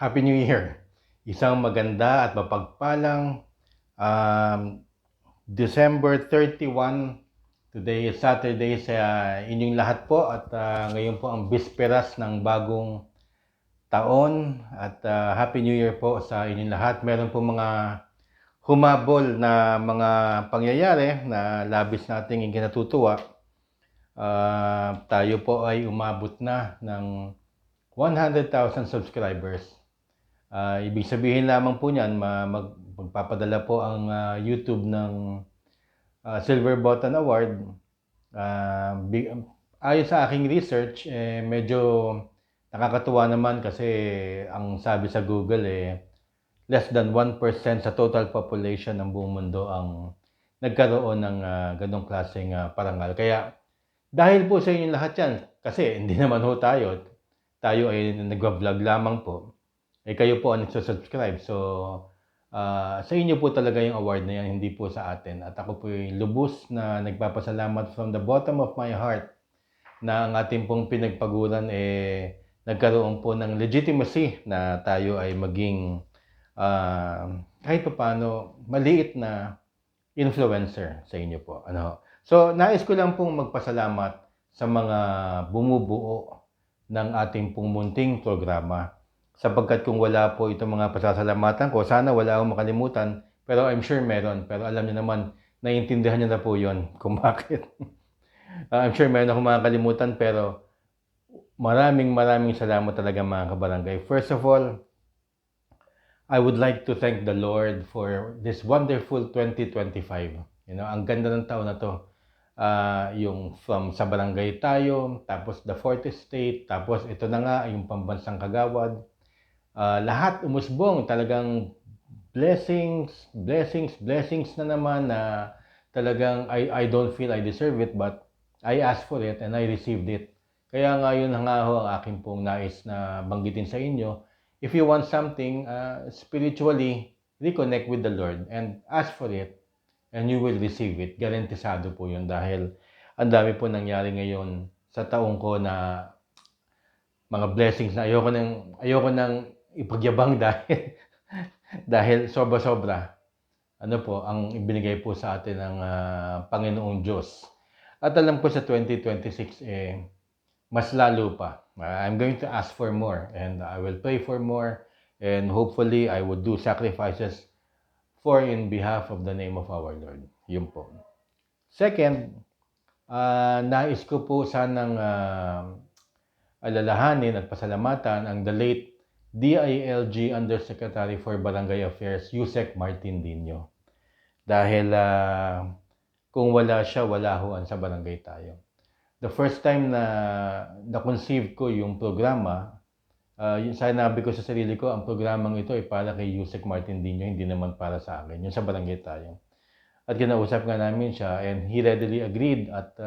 Happy New Year! Isang maganda at mapagpalang um, December 31. Today is Saturday sa inyong lahat po at ngayon po ang bisperas ng bagong taon at Happy New Year po sa inyong lahat. Meron po mga humabol na mga pangyayari na labis nating ikinatutuwa. Tayo po ay umabot na ng 100,000 subscribers. Ibig sabihin lamang po niyan, magpapadala po ang YouTube ng Silver Button Award. Ayon sa aking research, medyo nakakatuwa naman kasi ang sabi sa Google less than 1% sa total population ng buong mundo ang nagkaroon ng ganong klaseng parangal. Kaya dahil po sa inyong lahat yan, kasi hindi naman ho tayo ay nagwa-vlog lamang po. Kayo po ang nagsusubscribe. So, sa inyo po talaga yung award na yan, hindi po sa atin. At ako po ay lubos na nagpapasalamat from the bottom of my heart na ang ating pong pinagpaguran nagkaroon po ng legitimacy na tayo ay maging kahit pa paano maliit na influencer sa inyo po. So, nais ko lang pong magpasalamat sa mga bumubuo ng ating pong munting programa. Sapagkat kung wala po itong mga pasasalamatan ko, sana wala akong makalimutan, pero I'm sure meron. Pero alam niyo naman, naiintindihan niyo na po yun kung bakit. I'm sure meron akong makakalimutan, pero maraming salamat talaga mga kabarangay. First of all, I would like to thank the Lord for this wonderful 2025. Ang ganda ng taon na to. Yung from sa barangay tayo, tapos the 40th state, tapos ito na nga, yung pambansang kagawad. Lahat umusbong, talagang blessings na naman na talagang I don't feel I deserve it, but I asked for it and I received it. Kaya nga yun nga ho ang aking pong nais na banggitin sa inyo. If you want something, spiritually, reconnect with the Lord and ask for it and you will receive it. Garantisado po yun dahil ang dami po nangyari ngayon sa taong ko na mga blessings na ayoko nang ipagyabang dahil sobra-sobra ang ibinigay po sa atin ng Panginoong Diyos. At alam ko sa 2026 mas lalo pa. I'm going to ask for more and I will pray for more and hopefully I would do sacrifices for in behalf of the name of our Lord. Yun po. Second, nais ko po sanang alalahanin at pasalamatan ang the late DILG Undersecretary for Barangay Affairs, Yusek Martin Dino. Dahil kung wala siya, wala hoan sa barangay tayo. The first time na na-conceive ko yung programa, yung sinabi ko sa sarili ko, ang programang ito ay para kay Yusek Martin Dino, hindi naman para sa akin, yung sa barangay tayo. At kinausap nga namin siya and he readily agreed at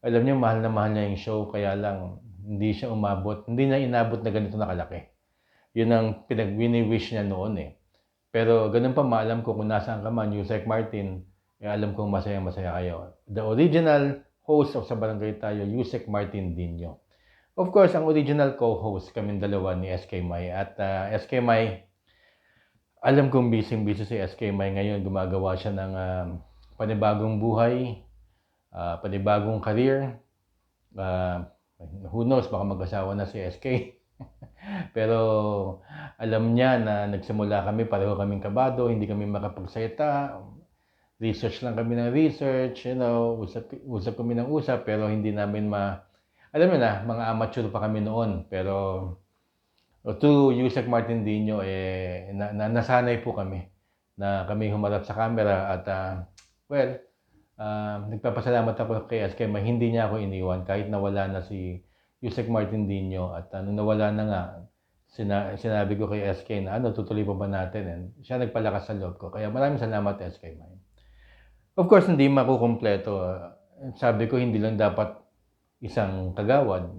alam niyo, mahal na mahal niya yung show, kaya lang hindi siya umabot, hindi na inabot na ganito na kalaki. Yun ang pinag-wini-wish niya noon Pero ganun pa, maalam ko kung nasaan ka man, Yusek Martin, alam kong masaya-masaya kayo. The original host of Sa Barangay Tayo, Yusek Martin Dino. Of course, ang original co-host kaming dalawa ni SK May. At SK May, alam kong busy-busy si SK May ngayon. Gumagawa siya ng panibagong buhay, panibagong career. Who knows, baka mag-asawa na si SK. Pero alam niya na nagsimula kami, pareho kaming kabado, hindi kami makapagsalita. Research lang kami ng research, usap kami ng usap, pero hindi namin alam mo na, mga amateur pa kami noon. Pero to Yusek Martin Dino, nasanay po kami na kami humarap sa camera at nagpapasalamat ako kay SK May, hindi niya ako iniwan kahit nawala na si Yusek Martin Dino at nung nawala na nga, sinabi ko kay SK na tutuloy pa ba natin? And siya nagpalakas sa loob ko. Kaya maraming salamat SK May. Of course, hindi makukumpleto. Sabi ko, hindi lang dapat isang kagawad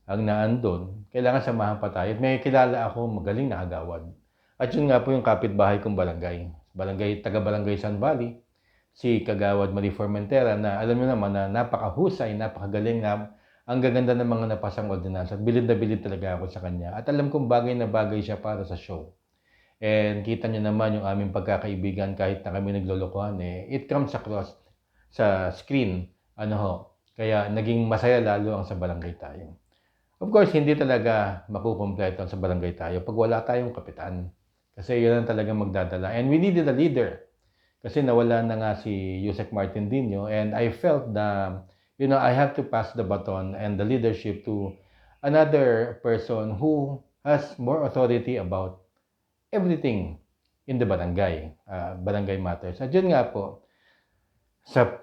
ang naandun. Kailangan samahan pa tayo. May kilala ako magaling na kagawad. At yun nga po yung kapitbahay kong barangay. Taga-barangay San Valley. Si Kagawad Marie Formentera na alam niyo naman na napakahusay, napakagaling na ang gaganda ng mga napasang ordinansa. Bilib na bilib talaga ako sa kanya. At alam kong bagay na bagay siya para sa show. And kita niyo naman yung aming pagkakaibigan kahit na kami naglolokohan it comes across sa screen. Ano ho, kaya naging masaya lalo ang Sa Barangay Tayo. Of course, hindi talaga makukumpleto ang Sa Barangay Tayo pag wala tayong kapitan. Kasi yun ang talagang magdadala. And we needed a leader. Kasi nawala na nga si Yusek Martin Dino and I felt na, I have to pass the baton and the leadership to another person who has more authority about everything in the barangay, barangay matters. At yun nga po, sa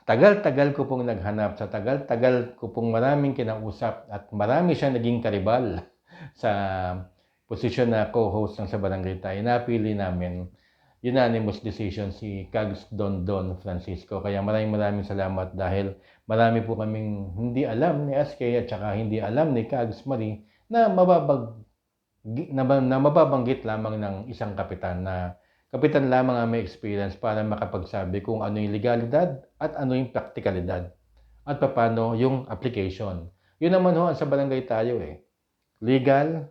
tagal-tagal ko pong naghanap, sa tagal-tagal ko pong maraming kinausap at marami siyang naging karibal sa posisyon na co-host ng Sa Barangay Tayo, napili namin unanimous decision si Kags Don Francisco. Kaya maraming salamat dahil marami po kaming hindi alam ni SK at saka hindi alam ni Kags Marie na mababanggit lamang ng isang kapitan na kapitan lamang ang may experience para makapagsabi kung ano yung legalidad at ano yung praktikalidad at paano yung application. Yun naman ho ang Sa Barangay Tayo Legal,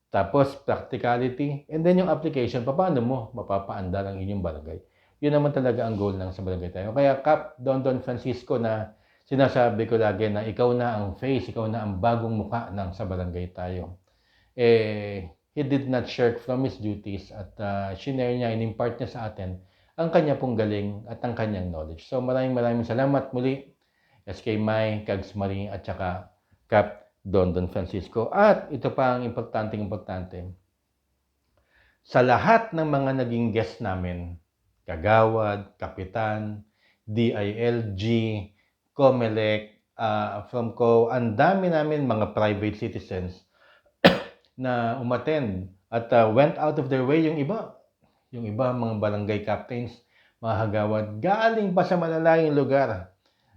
tapos practicality, and then yung application, paano mo mapapaandar ang inyong barangay. Yun naman talaga ang goal ng Sa Barangay Tayo. Kaya Cap Don Francisco na sinasabi ko lagi na ikaw na ang face, ikaw na ang bagong muka ng Sa Barangay Tayo. He did not shirk from his duties at shinare niya, in-impart niya sa atin ang kanya pong galing at ang kanyang knowledge. So maraming salamat muli, SK Mai, Kags Marie at saka Cap Don Francisco. At ito pa ang importante. Sa lahat ng mga naging guest namin, Kagawad, Kapitan, DILG, COMELEC, from Co, ang dami namin mga private citizens na umattend at went out of their way. Yung iba mga barangay captains, mga Kagawad, galing pa sa malalayong lugar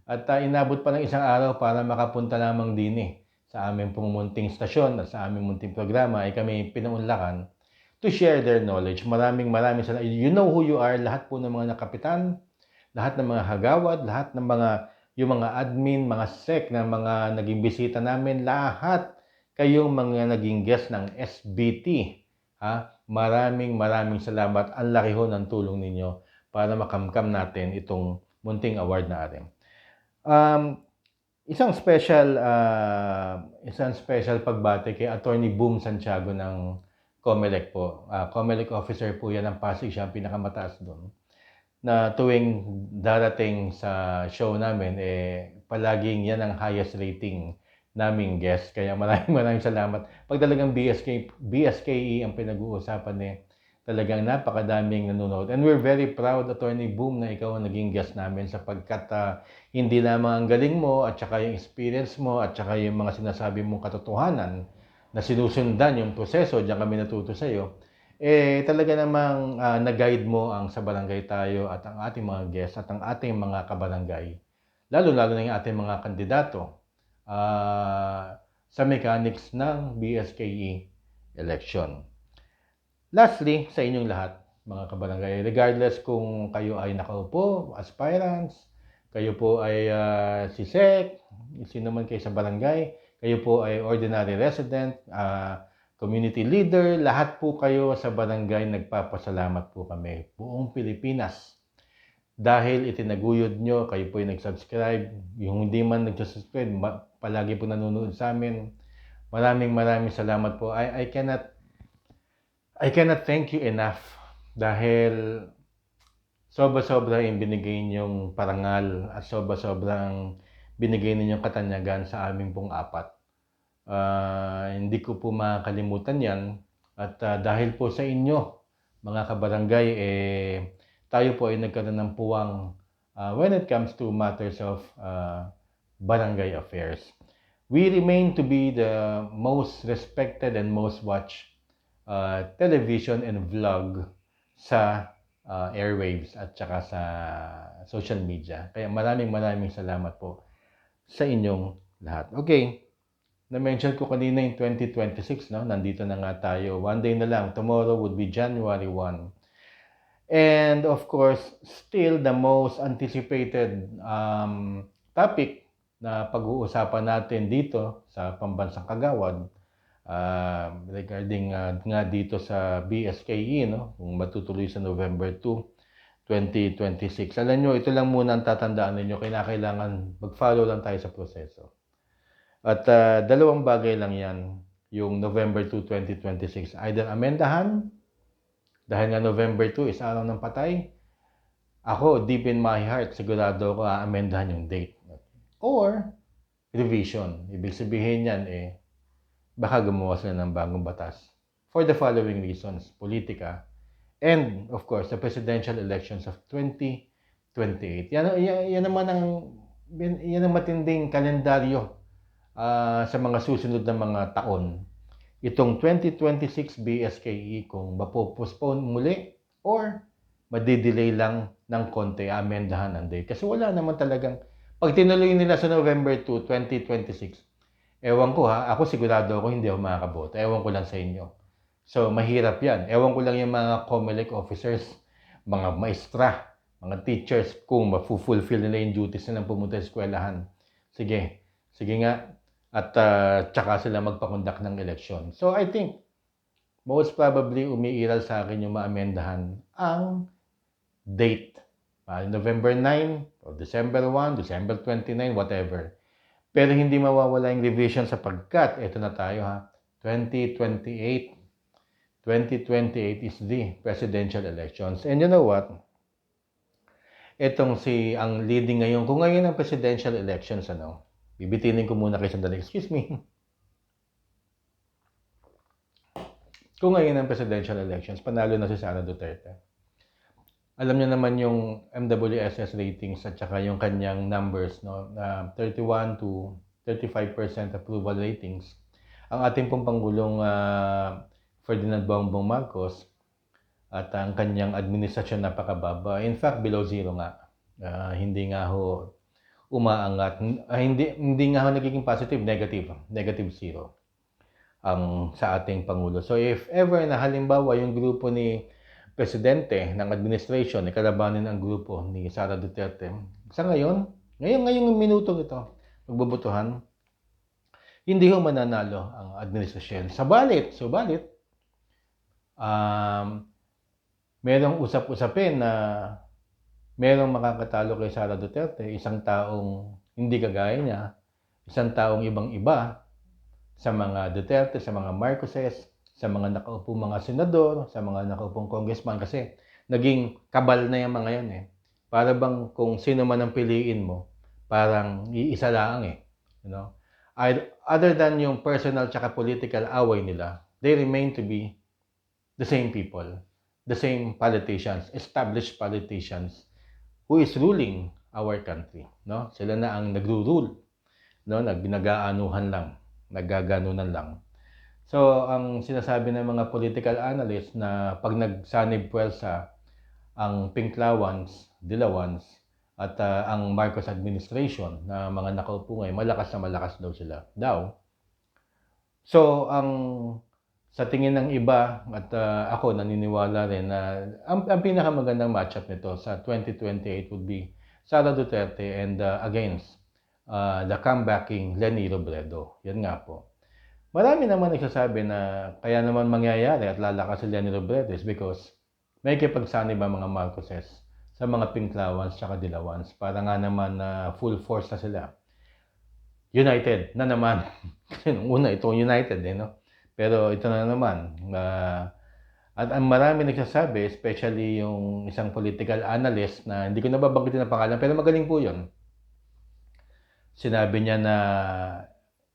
at inabot pa ng isang araw para makapunta lamang din sa aming pong munting stasyon at sa aming munting programa ay kami pinaunlakan to share their knowledge. Maraming salamat. You know who you are, lahat po ng mga nakapitan, lahat ng mga Hagawad, lahat ng yung mga admin, mga sec na mga naging bisita namin, lahat kayong mga naging guest ng SBT. Maraming salamat. Ang laki ho ng tulong ninyo para makamkam natin itong munting award na atin. Isang special pagbati kay Attorney Boom Santiago ng COMELEC po. COMELEC officer po yan ng Pasig, siya ang pinakamataas doon. Na tuwing darating sa show namin, palaging yan ang highest rating naming guest. Kaya maraming salamat. Pag talagang BSKE ang pinag-uusapan talagang napakadaming nanonood. And we're very proud, Attorney Boom, na ikaw ang naging guest namin sapagkat hindi lamang ang galing mo at saka yung experience mo at saka yung mga sinasabi mong katotohanan na sinusundan yung proseso, diyan kami natuto sa iyo. Talaga namang nag-guide mo ang Sa Barangay Tayo at ang ating mga guests at ang ating mga kabarangay. Lalo na yung ating mga kandidato sa mechanics ng BSKE election. Lastly, sa inyong lahat, mga kabarangay, regardless kung kayo ay nakaupo, aspirants, kayo po ay si SEC, sino man kayo sa barangay, kayo po ay ordinary resident, community leader, lahat po kayo sa barangay, nagpapasalamat po kami, buong Pilipinas. Dahil itinaguyod nyo, kayo po ay nag-subscribe, yung hindi man nag-subscribe, palagi po nanonood sa amin. Maraming salamat po. I cannot thank you enough dahil sobra-sobra yung binigay niyong parangal at sobra-sobrang binigay ninyong katanyagan sa aming pong apat. Hindi ko po makalimutan yan at dahil po sa inyo, mga kabarangay, tayo po ay nagkaroon ng puwang when it comes to matters of barangay affairs. We remain to be the most respected and most watched television and vlog sa airwaves at saka sa social media. Kaya maraming salamat po sa inyong lahat. Okay, na-mention ko kanina yung 2026, no? Nandito na nga tayo. One day na lang. Tomorrow would be January 1. And of course, still the most anticipated topic na pag-uusapan natin dito sa Pambansang Kagawad regarding nga dito sa BSKE, no? Kung matutuloy sa November 2, 2026. Alam nyo, ito lang muna ang tatandaan ninyo, kailangan mag-follow lang tayo sa proseso. At dalawang bagay lang yan, yung November 2, 2026. Either amendahan, dahil nga November 2 is araw ng patay, ako, deep in my heart, sigurado ako amendahan yung date. Or, revision. Ibig sabihin yan, baka gumawa sila ng bagong batas. For the following reasons, politika, and of course, the presidential elections of 2028. Yan naman ang matinding kalendaryo sa mga susunod na mga taon. Itong 2026 BSKE kung mapopostpone muli or madidelay lang ng konti, amendahan ang date. Kasi wala naman talagang, pag tinuloy nila sa November 2, 2026, ewan ko ako sigurado ako hindi ako makakaboto. Ewan ko lang sa inyo. So, mahirap yan. Ewan ko lang yung mga COMELEC officers, mga maestra, mga teachers, kung mafu-fulfill nila yung duties nilang pumunta sa eskwelahan. Sige nga. At tsaka sila magpakondak ng eleksyon. So, I think, most probably umiiral sa akin yung maamendahan ang date. November 9, o December 1, December 29, whatever. Pero hindi mawawala yung revision sapagkat, ito na tayo 2028. 2028 is the presidential elections. And you know what? Itong ang leading ngayon, kung ngayon ang presidential elections, bibitinin ko muna kayo sandali. Excuse me. Kung ngayon ang presidential elections, panalo na si Sara Duterte. Alam niyo naman yung MWSS ratings at saka yung kanyang numbers, no, na 31 to 35% approval ratings. Ang ating pong Pangulong Ferdinand Bongbong Marcos at ang kanyang administrasyon napakababa. In fact, below zero nga. Hindi nga ho umaangat. Hindi nga ho nagiging positive, negative zero ang sa ating Pangulo. So if ever na halimbawa yung grupo ni Presidente ng administration, kalabanin ang grupo ni Sara Duterte, sa ngayong minutong ito, magbubutuhan, hindi ho mananalo ang administrasyon. Subalit, merong usap-usapin na merong makakatalo kay Sara Duterte, isang taong hindi kagaya niya, isang taong ibang-iba sa mga Duterte, sa mga Marcoses, sa mga nakaupong mga senador, sa mga nakaupong congressman, kasi naging kabal na yung mga yan Para bang kung sino man ang piliin mo, parang iisa lang You know? Other than yung personal tsaka political away nila, they remain to be the same people, the same politicians, established politicians who is ruling our country, no? Sila na ang nagro-rule, no? Naggaganunan lang. So, ang sinasabi ng mga political analysts na pag nagsanib puwersa ang Pinklawans, Dilawans, at ang Marcos administration na mga nakaupo ngayon, malakas na malakas daw sila. So, sa tingin ng iba at ako naniniwala rin na ang pinakamagandang matchup nito sa 2028 would be Sara Duterte and against the comebacking Leni Robredo. Yan nga po. Marami naman nagsasabi na kaya naman mangyayari at lalakas si Leni Robredo is because may kipagsanib ang mga Marcoses sa mga Pinklawans at Dilawans para nga naman na full force na sila. United na naman. Kasi nung una itong United no? Pero ito na naman. At ang marami nagsasabi, especially yung isang political analyst na hindi ko nababanggitin ang pangalan, pero magaling po yun. Sinabi niya na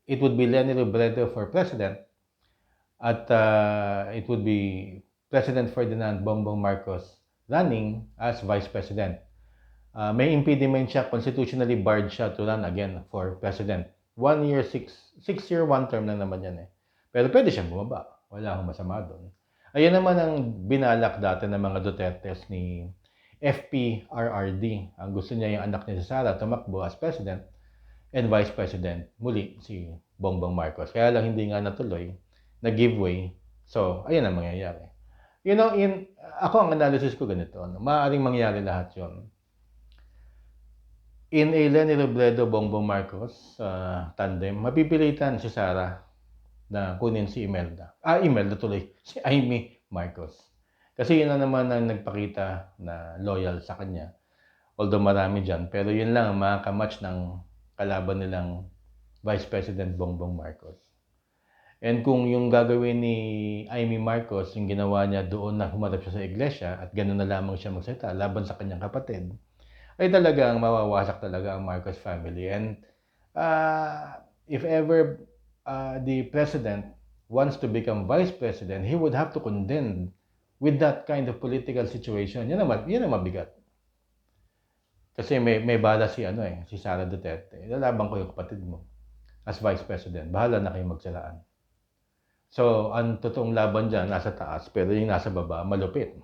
it would be Leni Robredo for president at it would be President Ferdinand Bongbong Marcos running as vice president. May impediment siya, constitutionally barred siya to run again for president. 1 year, 6-year, 1 term lang naman yan Pero pwede siyang bumaba. Wala akong masama doon. Ayan naman ang binalak dati ng mga Dutertes ni FPRRD. Ang gusto niya yung anak niya si Sara tumakbo as president and vice president muli si Bongbong Marcos. Kaya lang hindi nga natuloy, nag-giveaway. So, ayan ang mangyayari. You know, ako ang analysis ko ganito. Maaaring mangyari lahat yon. In a Leni Robredo Bongbong Marcos tandem, mapipilitan si Sara na kunin si Imelda. Imelda tuloy. Si Amy Marcos. Kasi yun na naman ang nagpakita na loyal sa kanya. Although marami dyan. Pero yun lang ang makakamatch ng kalaban nilang Vice President Bongbong Marcos. And kung yung gagawin ni Amy Marcos, yung ginawa niya doon na humarap siya sa iglesia at gano'n na lamang siya magsalita laban sa kanyang kapatid, ay talagang mawawasak talaga ang Marcos family. And if ever the president wants to become vice president, he would have to contend with that kind of political situation. Yan ang mabigat. Kasi may bala si Sara Duterte. Lalaban ko yung kapatid mo as vice president. Bahala na kayo magsalaan. So, ang totoong laban dyan, nasa taas, pero yung nasa baba, malupit.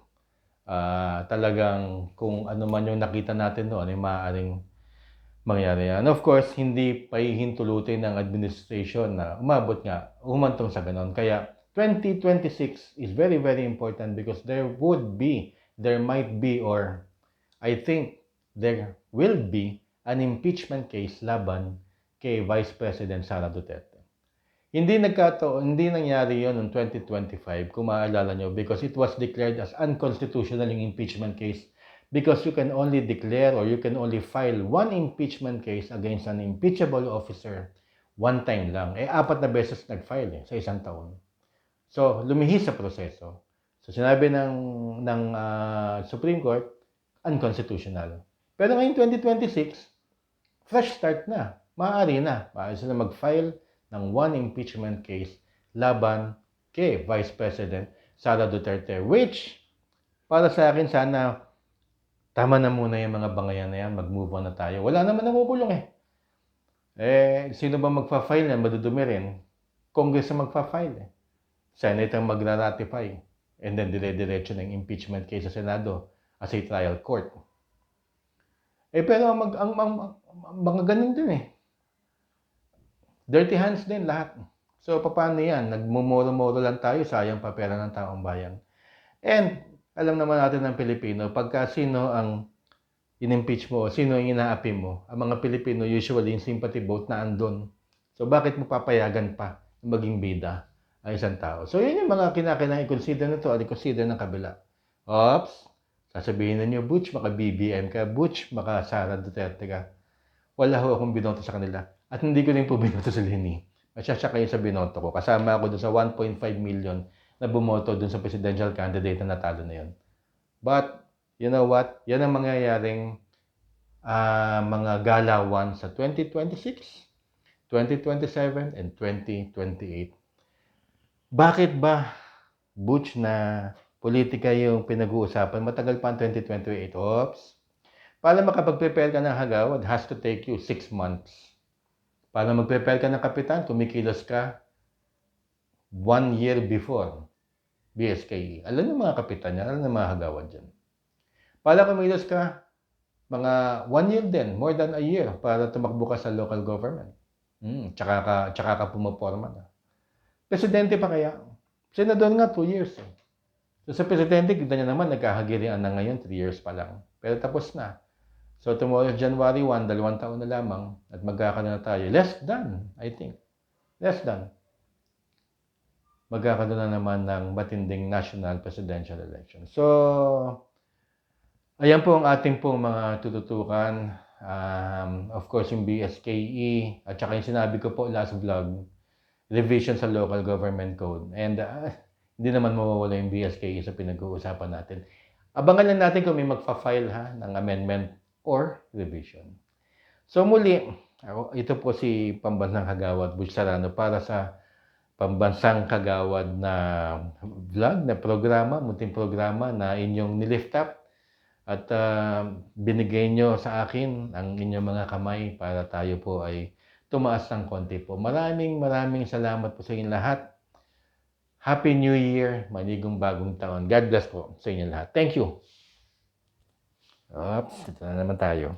Talagang kung ano man yung nakita natin doon, ay maaaring mangyari. And of course, hindi pahihintulutin ng administration na umabot nga, humantong sa ganon. Kaya 2026 is very, very important because there might be, or I think there will be an impeachment case laban kay Vice President Sara Duterte. Hindi nangyari yon noong 2025, kung maaalala nyo, because it was declared as unconstitutional yung impeachment case because you can only declare or you can only file one impeachment case against an impeachable officer one time lang. 4 na beses nag-file sa isang taon. So, lumihis sa proseso. So, sinabi ng Supreme Court, unconstitutional. Pero ngayong 2026, fresh start na. Maaari sila mag-file ng one impeachment case laban kay Vice President Sara Duterte, which para sa akin sana tama na muna yung mga bangayan na yan, mag-move on na tayo. Wala naman namumulong sino ba magpa-file yan? Madudumi rin. Congress ang magpa-file Senate ang magra-ratify. And then dire-diretso ng impeachment case sa Senado as a trial court. Pero ang mga ganun din dirty hands din lahat. So, paano yan? Nagmumuro-muro lang tayo, sayang pa pera ng taong bayan. And, alam naman natin ng Pilipino, pagka sino ang in-impeach mo, sino ang inaapi mo, ang mga Pilipino usually yung sympathy vote na andun. So, bakit mo papayagan pa maging bida ang isang tao? So, yun yung mga kinakailangan i-consider na ito at i-consider ng kabila. Oops! Sasabihin ninyo, Butch, maka BBM ka, Butch, maka Sara Duterte ka. Wala ho akong binoto sa kanila. At hindi ko rin po binoto sa Leni. Masyasya kayo sa binoto ko. Kasama ako dun sa 1.5 million na bumoto dun sa presidential candidate na natalo na yun. But, you know what? Yan ang mangyayaring mga galawan sa 2026, 2027, and 2028. Bakit ba, Butch, na politika yung pinag-uusapan? Matagal pa ang 2028. Oops! Para makapag-prepare ka ng hagawad, has to take you 6 months. Para mag-prepare ka ng kapitan, kumikilos ka 1 year before BSKE. Alam ng mga kapitan yan, alam ng mga hagawad dyan. Para kumilos ka, mga 1 year din, more than a year, para tumakbo ka sa local government. Tsaka ka pumaporma na. Presidente pa kaya? Senador nga, 2 years. So sa presidente, kita niya naman, nagkahagirian na ngayon, 3 years pa lang. Pero tapos na. So tomorrow, January 1, 2 taon na lamang at magkakaroon na tayo. Less than, I think. Less than. Magkakaroon na naman ng matinding national presidential election. So, ayan po ang ating pong mga tututukan. Of course, yung BSKE at saka yung sinabi ko po last vlog, revision sa local government code. And hindi naman mawawala yung BSKE sa pinag-uusapan natin. Abangan lang natin kung may magfa-file ng amendment or revision. So muli, ito po si Pambansang Kagawad Butch Sarano para sa Pambansang Kagawad na vlog, na programa, munting programa na inyong nilift up at binigay nyo sa akin ang inyong mga kamay para tayo po ay tumaas ng konti po. Maraming salamat po sa inyong lahat. Happy New Year, maligong bagong taon. God bless po sa inyong lahat. Thank you. Oops, ito na naman tayo.